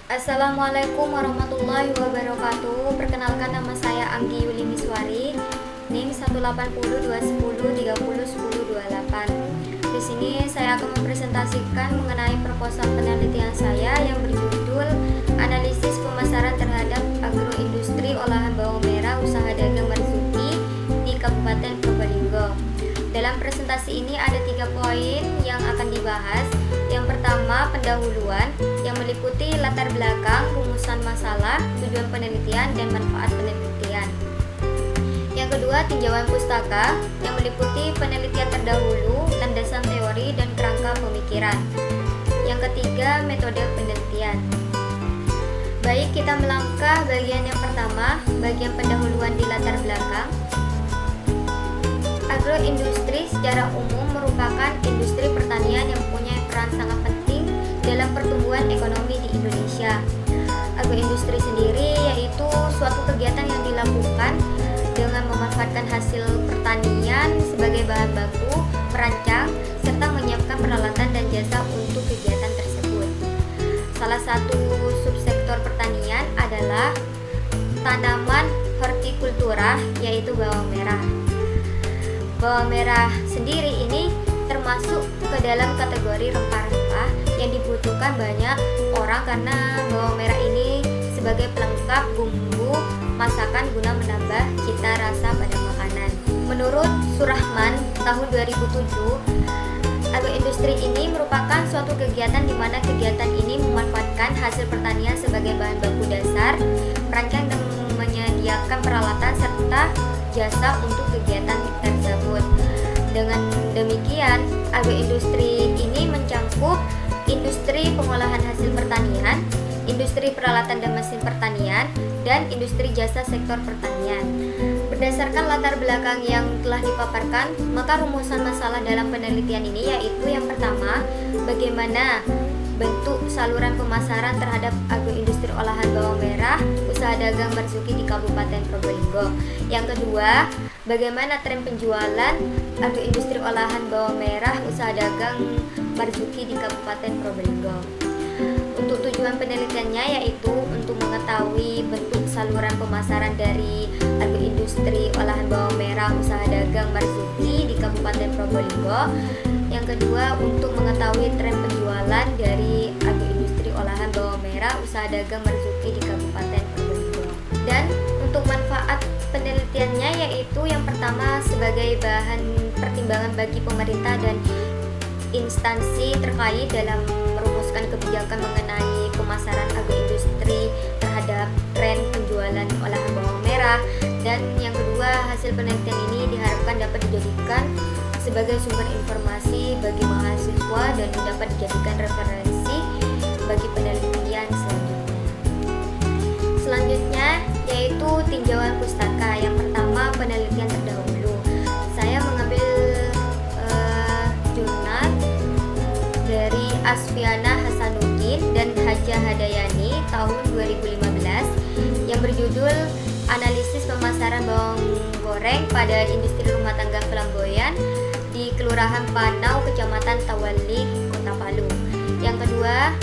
Assalamualaikum warahmatullahi wabarakatuh. Perkenalkan, nama saya Anggi Yuli Miswari, NIM 18021030108. Di sini saya akan mempresentasikan mengenai proposal penelitian saya yang berjudul Analisis Pemasaran Terhadap Agroindustri Olahan Bawang Merah Usaha Dagang Marzuki di Kabupaten Probolinggo. Dalam presentasi ini ada 3 poin yang akan dibahas. Yang pertama, pendahuluan yang meliputi latar belakang, rumusan masalah, tujuan penelitian, dan manfaat penelitian. Yang kedua, tinjauan pustaka yang meliputi penelitian terdahulu, landasan teori, dan kerangka pemikiran. Yang ketiga, metode penelitian. Baik, kita melangkah bagian yang pertama, bagian pendahuluan di latar belakang. Agroindustri secara umum merupakan industri pertanian yang mempunyai peran sangat penting dalam pertumbuhan ekonomi di Indonesia. Agroindustri sendiri yaitu suatu kegiatan yang dilakukan dengan memanfaatkan hasil pertanian sebagai bahan baku, merancang, serta menyiapkan peralatan dan jasa untuk kegiatan tersebut. Salah satu subsektor pertanian adalah tanaman hortikultura, yaitu bawang merah. Bawang merah sendiri ini termasuk ke dalam kategori rempah-rempah yang dibutuhkan banyak orang karena bawang merah ini sebagai pelengkap bumbu masakan guna menambah cita rasa pada makanan. Menurut Surahman tahun 2007, agroindustri ini merupakan suatu kegiatan di mana kegiatan ini memanfaatkan hasil pertanian sebagai bahan baku dasar, merancang dan menyediakan peralatan serta jasa untuk kegiatan tersebut. Dengan demikian, agroindustri ini mencangkup industri pengolahan hasil pertanian, industri peralatan dan mesin pertanian, dan industri jasa sektor pertanian. Berdasarkan latar belakang yang telah dipaparkan, maka rumusan masalah dalam penelitian ini yaitu yang pertama, bagaimana bentuk saluran pemasaran terhadap agroindustri olahan bawang merah usaha dagang Marzuki di Kabupaten Probolinggo. Yang kedua, bagaimana tren penjualan agroindustri olahan bawang merah usaha dagang Marzuki di Kabupaten Probolinggo. Untuk tujuan penelitiannya yaitu untuk mengetahui bentuk saluran pemasaran dari agroindustri olahan bawang merah usaha dagang Marzuki di Kabupaten Probolinggo. Yang kedua, untuk mengetahui tren penjualan dari agroindustri olahan bawang merah usaha dagang Marzuki di Kabupaten Probolinggo. Dan untuk manfaat penelitiannya yaitu yang pertama sebagai bahan pertimbangan bagi pemerintah dan instansi terkait dalam merumuskan kebijakan mengenai pemasaran agroindustri terhadap tren penjualan olahan bawang merah. Dan yang kedua, hasil penelitian ini diharapkan dapat dijadikan sebagai sumber informasi bagi mahasiswa dan dapat dijadikan referensi bagi penelitian selanjutnya. Selanjutnya yaitu tinjauan pustaka. Yang pertama, penelitian terdahulu. Saya mengambil jurnal dari Asfiana Hasanuddin dan Haja Hadayani tahun 2015 yang berjudul Analisis Pemasaran Bawang Goreng pada Industri Rumah Tangga Flamboyan di Kelurahan Panau, Kecamatan Tawali, Kota Palu. Yang kedua,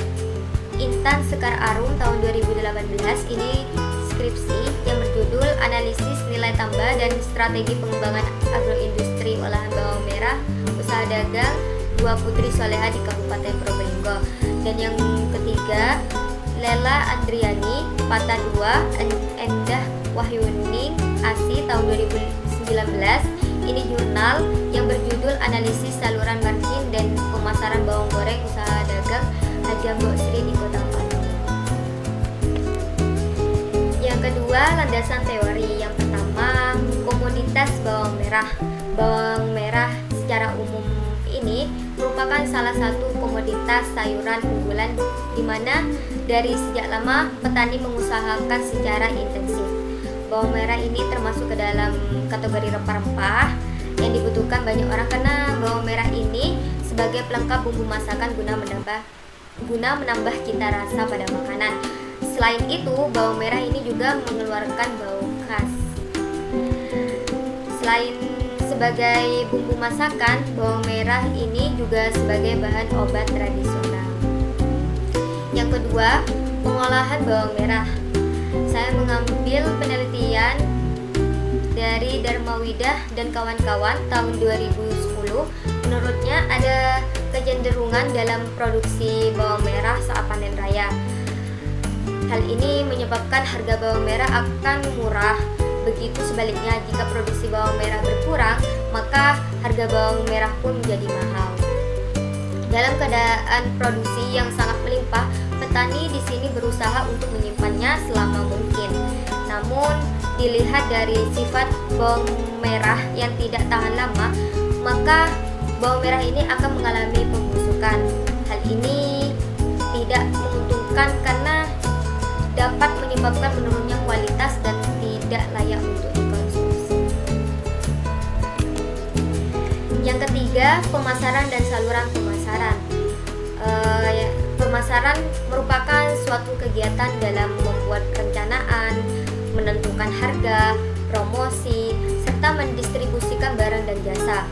Intan Sekar Arum tahun 2018, ini skripsi yang berjudul Analisis Nilai Tambah dan Strategi Pengembangan Agroindustri Olahan Bawang Merah Usaha Dagang Dua Putri Soleha di Kabupaten Probolinggo. Dan yang ketiga, Lela Andriani Pata 2 Endah Wahyuning ASI tahun 2019, ini jurnal yang berjudul Analisis Saluran Margin dan Pemasaran Bawang Goreng Usaha Dagang Haja Mbok Sri di Kota Palu. Yang kedua, landasan teori. Yang pertama, komoditas bawang merah. Bawang merah secara umum ini merupakan salah satu komoditas sayuran unggulan di mana dari sejak lama petani mengusahakan secara intensif. Bawang merah ini termasuk ke dalam kategori rempah-rempah yang dibutuhkan banyak orang karena bawang merah ini sebagai pelengkap bumbu masakan guna menambah cita rasa pada makanan. Selain itu, bawang merah ini juga mengeluarkan bau khas. Selain sebagai bumbu masakan, bawang merah ini juga sebagai bahan obat tradisional. Yang kedua, Pengolahan bawang merah. Saya mengambil penelitian dari Darmawidah dan kawan-kawan tahun 2010. Menurutnya ada kecenderungan dalam produksi bawang merah saat panen raya. Hal ini menyebabkan harga bawang merah akan murah. Begitu sebaliknya, jika produksi bawang merah berkurang, maka harga bawang merah pun menjadi mahal. Dalam keadaan produksi yang sangat melimpah, petani di sini berusaha untuk menyimpannya selama mungkin. Namun, dilihat dari sifat bawang merah yang tidak tahan lama, maka bawang merah ini akan mengalami pembusukan. Hal ini tidak menguntungkan karena dapat menyebabkan menurunnya kualitas dan tidak layak untuk dikonsumsi. Yang ketiga, pemasaran dan saluran pemasaran. Pemasaran merupakan suatu kegiatan dalam membuat perencanaan, menentukan harga, promosi, serta mendistribusikan barang dan jasa.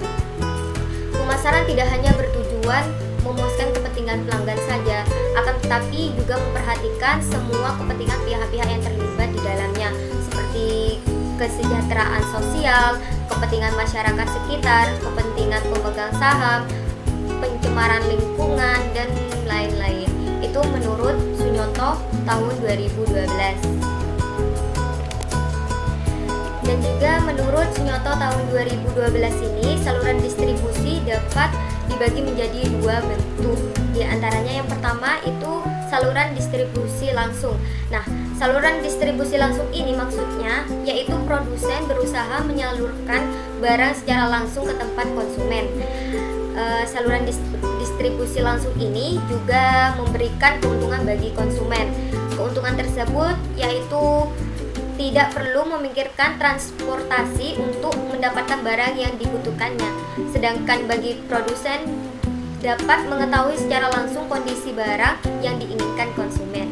Pemasaran tidak hanya bertujuan memuaskan kepentingan pelanggan saja, akan tetapi juga memperhatikan semua kepentingan pihak-pihak yang terlibat di dalamnya, seperti kesejahteraan sosial, kepentingan masyarakat sekitar, kepentingan pemegang saham, pencemaran lingkungan, dan lain-lain. Itu menurut Sunyonto tahun 2012. Dan juga menurut Sunyonto tahun 2012 ini, saluran distribusi dapat dibagi menjadi dua bentuk. Di antaranya yang pertama itu saluran distribusi langsung. Nah, saluran distribusi langsung ini maksudnya yaitu produsen berusaha menyalurkan barang secara langsung ke tempat konsumen. Saluran distribusi langsung ini juga memberikan keuntungan bagi konsumen. Keuntungan tersebut yaitu tidak perlu memikirkan transportasi untuk mendapatkan barang yang dibutuhkannya. Sedangkan bagi produsen dapat mengetahui secara langsung kondisi barang yang diinginkan konsumen.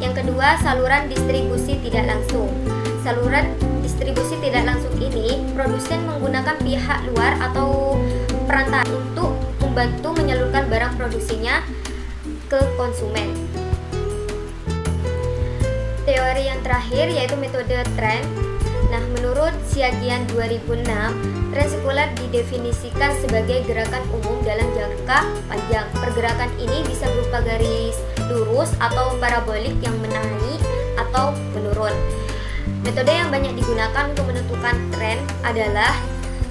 Yang kedua, saluran distribusi tidak langsung. Saluran distribusi tidak langsung ini, produsen menggunakan pihak luar atau perantara untuk membantu menyalurkan barang produksinya ke konsumen. Teori yang terakhir yaitu metode tren. Nah, menurut Siagian 2006, tren sekuler didefinisikan sebagai gerakan umum dalam jangka panjang. Pergerakan ini bisa berupa garis lurus atau parabolik yang menaik atau menurun. Metode yang banyak digunakan untuk menentukan tren adalah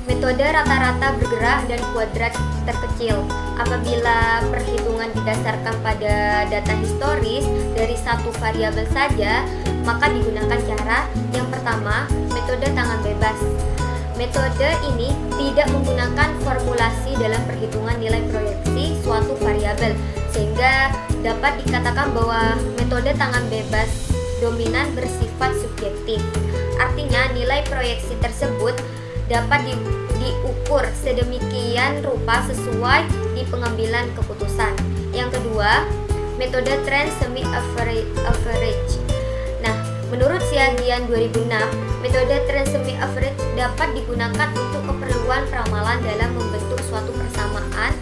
metode rata-rata bergerak dan kuadrat terkecil. Apabila perhitungan didasarkan pada data historis dari satu variabel saja, maka digunakan cara yang pertama, metode tangan bebas. Metode ini tidak menggunakan formulasi dalam perhitungan nilai proyeksi suatu variabel, sehingga dapat dikatakan bahwa metode tangan bebas dominan bersifat subjektif. Artinya, nilai proyeksi tersebut dapat diukur sedemikian rupa sesuai di pengambilan keputusan. Yang kedua, metode trend semi average. Nah, menurut Siagian 2006, metode trend semi average dapat digunakan untuk keperluan peramalan dalam membentuk suatu persamaan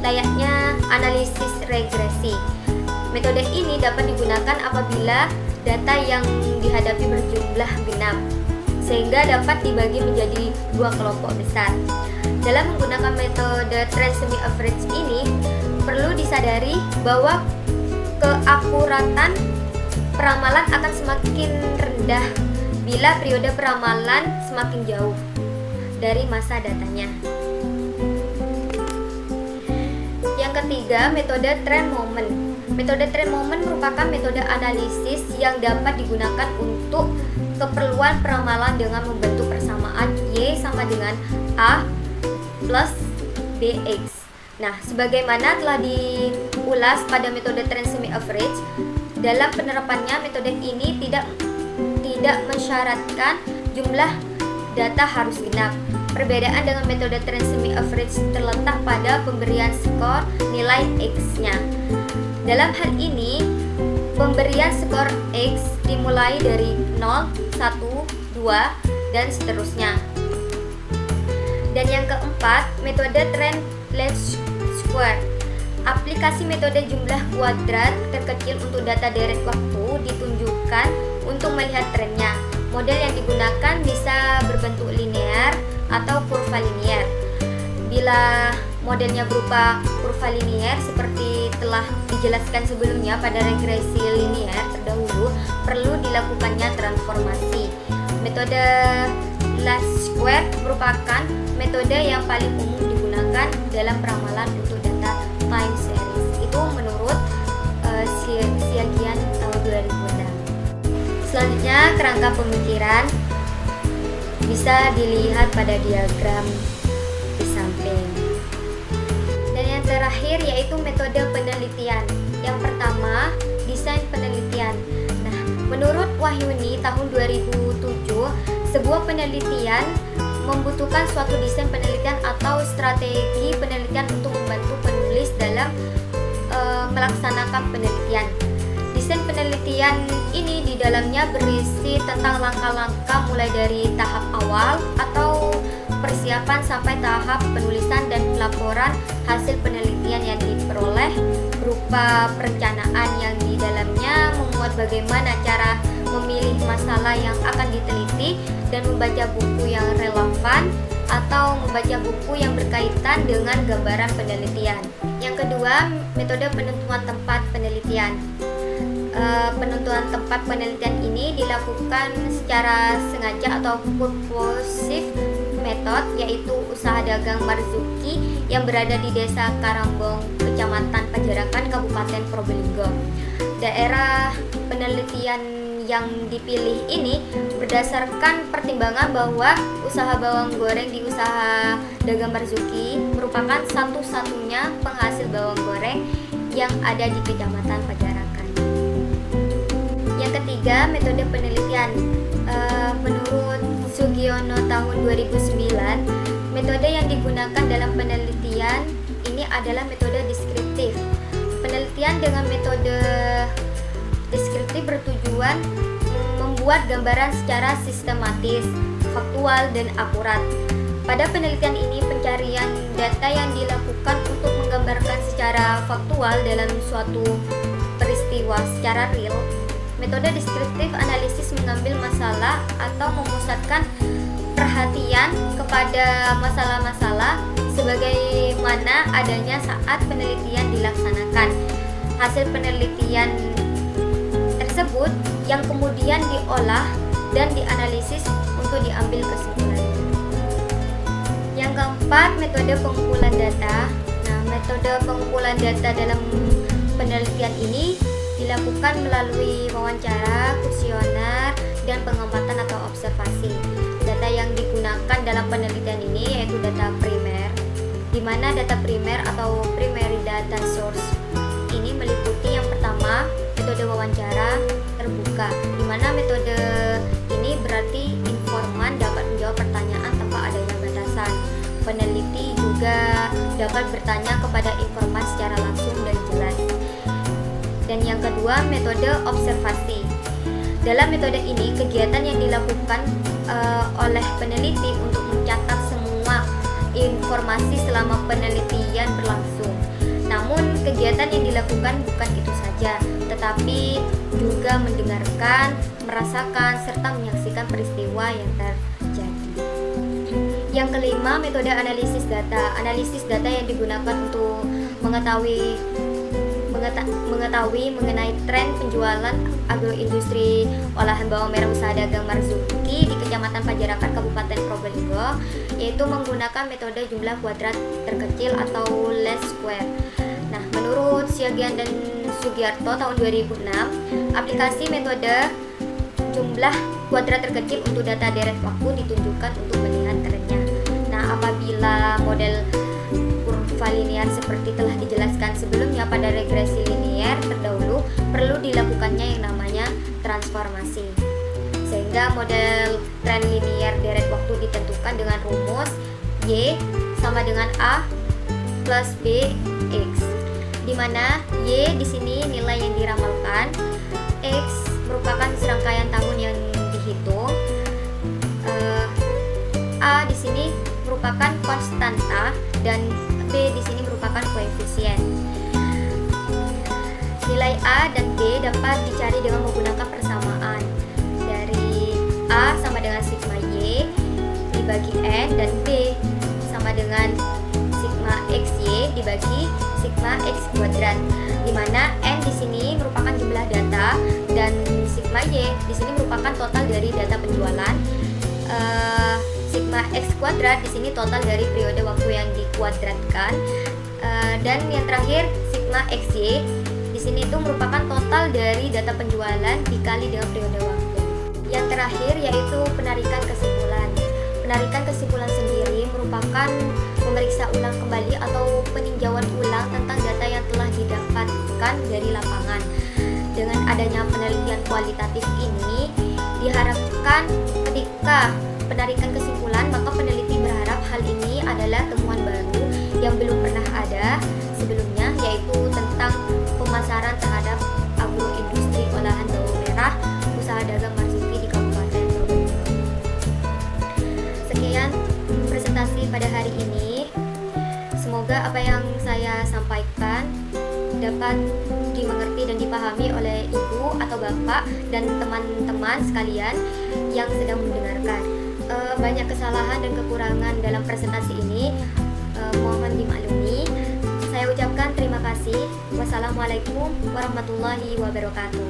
layaknya analisis regresi. Metode ini dapat digunakan apabila data yang dihadapi berjumlah genap, sehingga dapat dibagi menjadi dua kelompok besar. Dalam menggunakan metode trend semi average ini, perlu disadari bahwa keakuratan peramalan akan semakin rendah bila periode peramalan semakin jauh dari masa datanya. Yang ketiga, metode trend moment. Metode trend moment merupakan metode analisis yang dapat digunakan untuk keperluan peramalan dengan membentuk persamaan Y sama dengan A plus BX. Nah, sebagaimana telah diulas pada metode trend semi average, dalam penerapannya metode ini tidak mensyaratkan jumlah data harus genap. Perbedaan dengan metode trend semi average terletak pada pemberian skor nilai X-nya. Dalam hal ini, pemberian skor X dimulai dari 0, 1, 2, dan seterusnya. Dan yang keempat, metode trend least square Aplikasi metode jumlah kuadrat terkecil untuk data deret waktu ditunjukkan untuk melihat trennya. Model yang digunakan bisa berbentuk linear atau kurva linear. Bila modelnya berupa kurva linear seperti telah dijelaskan sebelumnya pada regresi linear terdahulu, perlu dilakukannya transformasi. Metode least square merupakan metode yang paling umum digunakan dalam peramalan untuk data time series. Itu menurut Siagian tahun 2006. Selanjutnya, kerangka pemikiran bisa dilihat pada diagram di samping. Dan yang terakhir yaitu metode penelitian. Yang pertama, desain penelitian. Nah, menurut Wahyuni tahun 2007, sebuah penelitian membutuhkan suatu desain penelitian atau strategi penelitian untuk membantu penulis dalam melaksanakan penelitian. Desain penelitian ini di dalamnya berisi tentang langkah-langkah mulai dari tahap awal atau persiapan sampai tahap penulisan dan pelaporan hasil penelitian yang diperoleh, berupa perencanaan yang di dalamnya memuat bagaimana cara memilih masalah yang akan diteliti dan membaca buku yang relevan atau membaca buku yang berkaitan dengan gambaran penelitian. Yang kedua, metode penentuan tempat penelitian. Penentuan tempat penelitian ini dilakukan secara sengaja atau purposive method, yaitu usaha dagang Marzuki yang berada di Desa Karambong, Kecamatan Pajarakan, Kabupaten Probolinggo. Daerah penelitian yang dipilih ini berdasarkan pertimbangan bahwa usaha bawang goreng di usaha dagang Marzuki merupakan satu-satunya penghasil bawang goreng yang ada di Kecamatan Pajarakan. Yang ketiga, metode penelitian. Menurut Sugiono tahun 2009, metode yang digunakan dalam penelitian ini adalah metode deskriptif. Penelitian dengan metode deskriptif bertujuan membuat gambaran secara sistematis, faktual, dan akurat. Pada penelitian ini, pencarian data yang dilakukan untuk menggambarkan secara faktual dalam suatu peristiwa secara real. Metode deskriptif analisis mengambil masalah atau memusatkan perhatian kepada masalah-masalah sebagaimana adanya saat penelitian dilaksanakan. Hasil penelitian tersebut yang kemudian diolah dan dianalisis untuk diambil kesimpulan. Yang keempat, metode pengumpulan data. Nah, metode pengumpulan data dalam penelitian ini dilakukan melalui wawancara, kuesioner, dan pengamatan atau observasi. Data yang digunakan dalam penelitian ini yaitu data primer, di mana data primer atau primary data source ini meliputi yang pertama, metode wawancara terbuka, di mana metode ini berarti informan dapat menjawab pertanyaan tanpa adanya batasan. Peneliti juga dapat bertanya kepada informan secara langsung dan jelas. Dan yang kedua, metode observasi. Dalam metode ini, kegiatan yang dilakukan oleh peneliti untuk mencatat semua informasi selama penelitian berlangsung. Namun, kegiatan yang dilakukan bukan itu saja, tetapi juga mendengarkan, merasakan, serta menyaksikan peristiwa yang terjadi. Yang kelima, metode analisis data. Analisis data yang digunakan untuk mengetahui mengenai tren penjualan agroindustri olahan bawang merah usaha dagang Marzuki di Kecamatan Pajarakan, Kabupaten Probolinggo, yaitu menggunakan metode jumlah kuadrat terkecil atau least square. Nah, menurut Siagian dan Sugiarto tahun 2006, aplikasi metode jumlah kuadrat terkecil untuk data deret waktu ditunjukkan untuk melihat trennya. Nah, apabila model kurva linear seperti telah dijelaskan sebelumnya pada regresi linear terdahulu, perlu dilakukannya yang namanya transformasi. Sehingga model tren linear deret waktu ditentukan dengan rumus Y sama dengan A plus B X, di mana Y di sini nilai yang diramalkan, X merupakan serangkaian tahun yang dihitung, A di sini merupakan konstanta dan B di sini merupakan koefisien. Nilai A dan B dapat dicari dengan menggunakan persamaan. Dari A sama dengan sigma Y dibagi N, dan B sama dengan sigma XY dibagi sigma X kuadrat, di mana N di sini merupakan jumlah data dan sigma Y di sini merupakan total dari data penjualan. Sigma X kuadrat di sini total dari periode waktu yang dikuadratkan. Dan yang terakhir sigma XY di sini itu merupakan total dari data penjualan dikali dengan periode waktu. Yang terakhir yaitu penarikan kesimpulan. Penarikan kesimpulan sendiri merupakan memeriksa ulang kembali atau peninjauan ulang tentang data yang telah didapatkan dari lapangan. Dengan adanya penelitian kualitatif ini diharapkan ketika penarikan kesimpulan, maka peneliti berharap hal ini adalah temuan baru yang belum pernah ada sebelumnya, yaitu tentang pemasaran terhadap agroindustri olahan bawang merah usaha dagang Marzuki di Kabupaten Probolinggo. Sekian presentasi pada hari ini. Semoga apa yang saya sampaikan dapat dimengerti dan dipahami oleh ibu atau bapak dan teman-teman sekalian yang sedang mendengarkan. Banyak kesalahan dan kekurangan dalam presentasi ini, mohon dimaklumi. Saya ucapkan terima kasih. Wassalamualaikum warahmatullahi wabarakatuh.